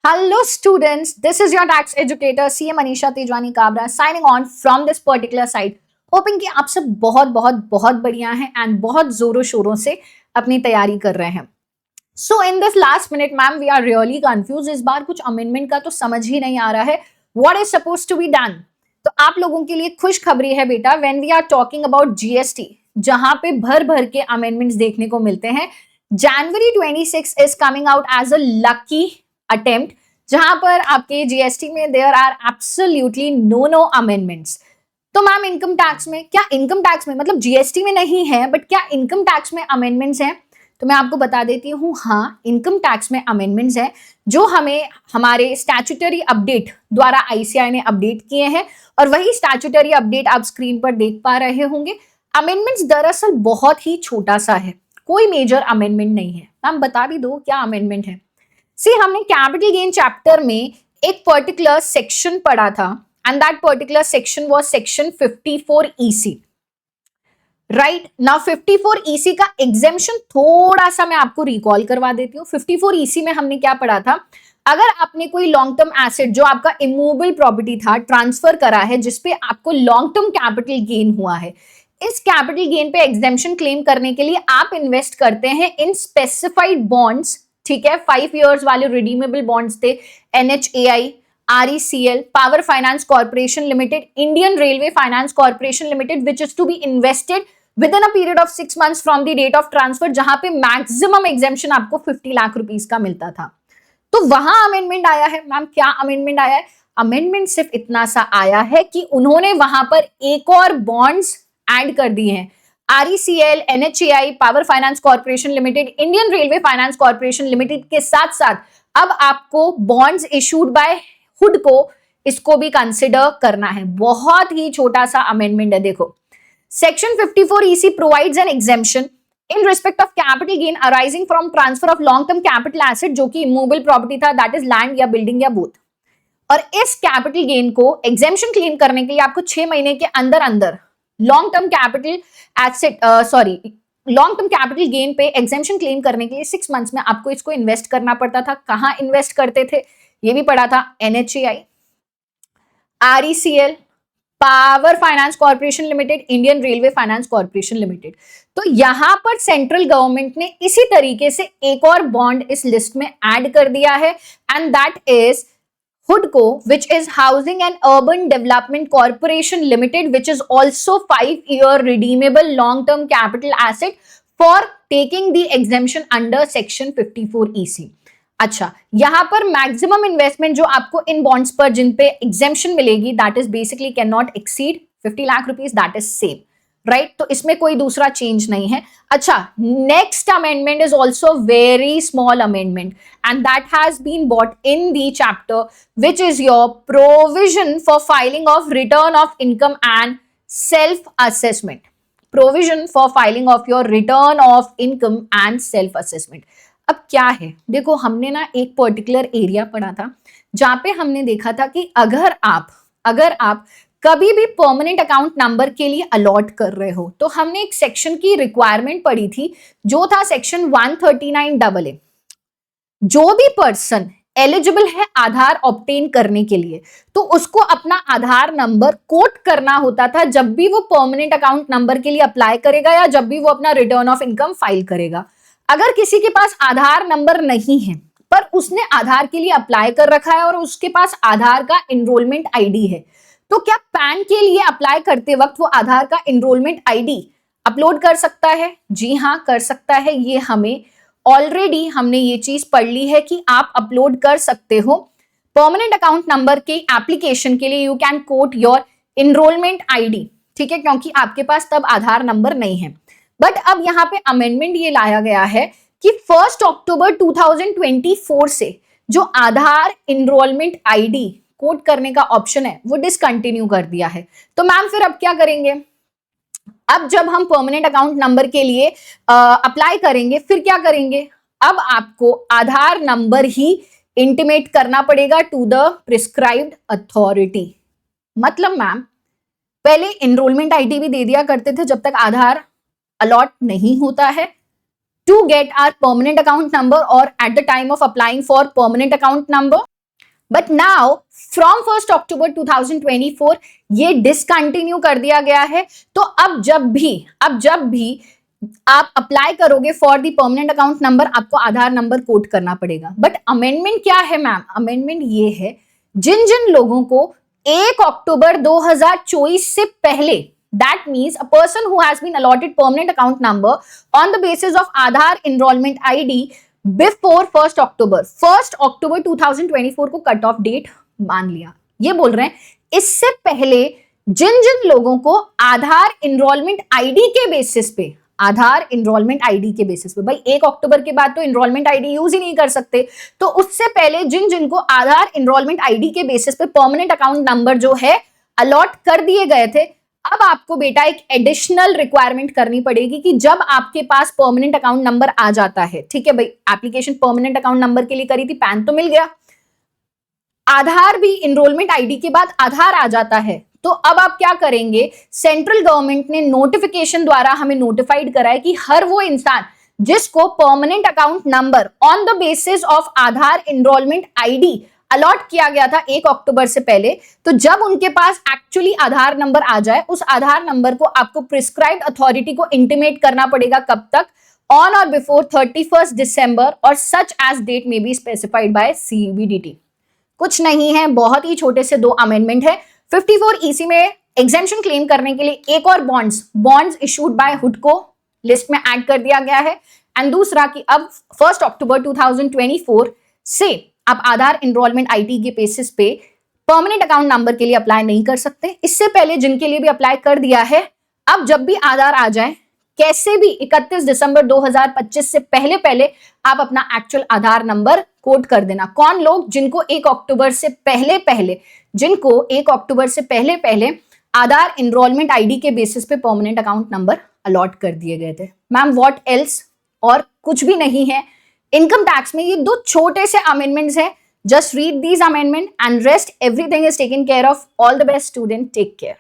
Hello students, this is your tax educator CA Manisha Tejwani Kabra signing on from this particular site. Hoping कि आप सब बहुत बहुत बहुत बढ़िया हैं एंड बहुत जोरों शोरों से अपनी तैयारी कर रहे हैं. So in this last minute ma'am we are really confused. इस बार कुछ अमेंडमेंट का तो समझ ही नहीं आ रहा है. What is supposed to be done? तो आप लोगों के लिए खुशखबरी है बेटा. When we are talking about GST, जहां पे भर भर के अमेंडमेंट्स देखने को मिलते हैं, January 26 is coming out as a lucky attempt जहां पर आपके जीएसटी में there are absolutely no amendments. तो मैम इनकम टैक्स में क्या, इनकम टैक्स में मतलब जीएसटी में नहीं है बट क्या इनकम टैक्स में अमेंडमेंट्स हैं? तो मैं आपको बता देती हूँ, हाँ इनकम टैक्स में अमेंडमेंट्स हैं जो हमें हमारे स्टैट्यूटरी अपडेट द्वारा आईसीआई ने अपडेट किए हैं और वही स्टैट्यूटरी अपडेट आप स्क्रीन पर देख पा रहे होंगे. अमेंडमेंट्स दरअसल बहुत ही छोटा सा है, कोई मेजर अमेंडमेंट नहीं है. मैम बता भी दो क्या अमेंडमेंट है. हमने कैपिटल गेन चैप्टर में एक पर्टिकुलर सेक्शन पढ़ा था and that particular section was section 54 EC. Right now 54 EC का एग्जेम्पशन थोड़ा सा मैं आपको रिकॉल करवा देती हूँ. 54 ईसी में हमने क्या पढ़ा था, अगर आपने कोई लॉन्ग टर्म एसेट जो आपका इमूवेबल प्रॉपर्टी था ट्रांसफर करा है जिसपे आपको लॉन्ग टर्म कैपिटल गेन हुआ है, इस कैपिटल गेन पे एग्जेम्पशन क्लेम करने के लिए आप इन्वेस्ट करते हैं इन स्पेसिफाइड बॉन्ड्स. ठीक है, 5 years वाले रिडीमेबल बॉन्ड्स थे NHAI, RECL, power finance corporation limited, Indian railway finance corporation limited which is to be invested within a period of 6 months from the date of transfer, जहां पे maximum exemption आपको 50 lakh rupees का मिलता था. तो वहां amendment आया है. मैम क्या अमेंडमेंट आया है? अमेंडमेंट सिर्फ इतना सा आया है कि उन्होंने वहां पर एक और बॉन्ड्स ऐड कर दिए हैं. RECL, NHAI, power finance corporation limited, Indian railway finance corporation limited के साथ साथ अब आपको बॉन्ड्स इशूड बाय हुड को इसको भी कंसिडर करना है. बहुत ही छोटा सा अमेंडमेंट है. देखो section 54 EC provides N exemption in respect of capital gain arising from transfer of long term capital asset जो कि इमूवेबल प्रॉपर्टी था, दैट इज लैंड या बिल्डिंग या बोथ. और इस कैपिटल गेन को एग्जेम्पशन क्लेम करने के लिए आपको 6 महीने के अंदर अंदर long term capital long term capital gain पे एग्जेम्पशन क्लेम करने के लिए 6 months में आपको इसको इन्वेस्ट करना पड़ता था. कहां इन्वेस्ट करते थे ये भी पढ़ा था. NHAI, RECL, power finance corporation limited, Indian railway finance corporation limited. तो यहां पर सेंट्रल गवर्नमेंट ने इसी तरीके से एक और बॉन्ड इस लिस्ट में ऐड कर दिया है and that is HUDCO, which is Housing and Urban Development Corporation Limited, which is also 5-year redeemable long-term capital asset for taking the exemption under Section 54 EC. अच्छा, यहां पर मैक्सिमम इन्वेस्टमेंट जो आपको इन bonds पर जिन पे एग्जेम्पशन मिलेगी that is basically can not exceed 50 lakh rupees, that is same. Right तो इसमें कोई दूसरा चेंज नहीं है. अच्छा, next amendment is also very small amendment and that has been brought in the chapter which is your provision for filing of return of income and self assessment. Provision for filing of your return of income and self assessment. अब क्या है, देखो हमने ना एक particular area पढ़ा था जहां पे हमने देखा था कि अगर आप कभी भी परमानेंट अकाउंट नंबर के लिए अलॉट कर रहे हो तो हमने एक सेक्शन की रिक्वायरमेंट पढ़ी थी जो था सेक्शन 139AA. जो भी पर्सन एलिजिबल है आधार ऑब्टेन करने के लिए तो उसको अपना आधार नंबर कोट करना होता था जब भी वो परमानेंट अकाउंट नंबर के लिए अप्लाई करेगा या जब भी वो अपना रिटर्न ऑफ इनकम फाइल करेगा. अगर किसी के पास आधार नंबर नहीं है पर उसने आधार के लिए अप्लाई कर रखा है और उसके पास आधार का एनरोलमेंट आईडी है, तो क्या पैन के लिए अप्लाई करते वक्त वो आधार का एनरोलमेंट आईडी अपलोड कर सकता है? जी हाँ कर सकता है. ये हमें ऑलरेडी हमने ये चीज पढ़ ली है कि आप अपलोड कर सकते हो. परमानेंट अकाउंट नंबर के एप्लीकेशन के लिए you can coat your enrolment ID. ठीक है, क्योंकि आपके पास तब आधार नंबर नहीं है. बट अब यहाँ पे अमेंडमेंट ये लाया गया है कि 1 अक्टूबर 2024 से जो आधार एनरोलमेंट आईडी कोट करने का ऑप्शन है वो डिसकंटिन्यू कर दिया है. तो मैम फिर अब क्या करेंगे? अब जब हम परमानेंट अकाउंट नंबर के लिए अप्लाई करेंगे फिर क्या करेंगे? अब आपको आधार नंबर ही इंटीमेट करना पड़ेगा टू द प्रिस्क्राइब्ड अथॉरिटी. मतलब मैम पहले एनरोलमेंट आईडी भी दे दिया करते थे जब तक आधार अलॉट नहीं होता है to get our permanent account number or at the time of applying for permanent account number but now from 1 October 2024 ये डिसकंटिन्यू कर दिया गया है। तो अब जब भी आप अप्लाई करोगे for the permanent account number, आपको आधार नंबर कोट करना पड़ेगा। बट अमेंडमेंट क्या है मैम? अमेंडमेंट ये है, जिन जिन लोगों को 1 अक्टूबर 2024 से पहले, that means a person who has been allotted permanent account number on the basis of Aadhaar enrollment ID before 1st October 2024 को कट ऑफ डेट मान लिया। ये बोल रहे हैं इससे पहले जिन जिन लोगों को आधार एनरोलमेंट आईडी के बेसिस पे, आधार एनरोलमेंट आईडी के बेसिस पे, भाई 1 अक्टूबर के बाद तो एनरोलमेंट आईडी यूज ही नहीं कर सकते, तो उससे पहले जिन जिनको आधार एनरोलमेंट आईडी के बेसिस पे परमानेंट अकाउंट नंबर जो है अलॉट कर दिए गए थे, अब आपको बेटा एक एडिशनल रिक्वायरमेंट करनी पड़ेगी कि जब आपके पास परमानेंट अकाउंट नंबर आ जाता है, ठीक है भाई, एप्लीकेशन परमानेंट अकाउंट नंबर के लिए करी थी, पैन तो मिल गया, आधार भी एनरोलमेंट आईडी के बाद आधार आ जाता है, तो अब आप क्या करेंगे? सेंट्रल गवर्नमेंट ने नोटिफिकेशन द्वारा हमें नोटिफाइड करा है कि हर वो इंसान जिसको permanent account number on the basis of Aadhaar enrolment ID allot किया गया था 1 अक्टूबर से पहले, तो जब उनके पास एक्चुअली आधार नंबर आ जाए, उस आधार नंबर को आपको प्रिस्क्राइब्ड अथॉरिटी को इंटीमेट करना पड़ेगा। कब तक? ऑन और बिफोर 31 दिसंबर और सच एज डेट में बी स्पेसिफाइड बाय CBDT। कुछ नहीं है, बहुत ही छोटे से 2 अमेंडमेंट है। 54 EC में एग्जेम्पशन क्लेम करने के लिए एक और bonds issued by Hudco list में ऐड कर दिया गया है। एंड दूसरा कि अब 1 अक्टूबर 2024 से आप आधार एनरोलमेंट आईडी के बेसिस पे परमानेंट अकाउंट नंबर के लिए अप्लाई नहीं कर सकते। इससे पहले जिनके लिए भी अप्लाई कर दिया है, अब जब भी आधार आ जाए, कैसे भी 31 दिसंबर 2025 से पहले आप अपना एक्चुअल आधार नंबर कोड कर देना। कौन लोग? जिनको 1 अक्टूबर से पहले आधार एनरोलमेंट आईडी के बेसिस पे परमानेंट अकाउंट नंबर अलॉट कर दिए गए थे। Ma'am what else? और कुछ भी नहीं है। इनकम टैक्स में ये 2 छोटे से अमेंडमेंट्स हैं। Just read these amendment and rest everything is taken care of. All the best student, take care.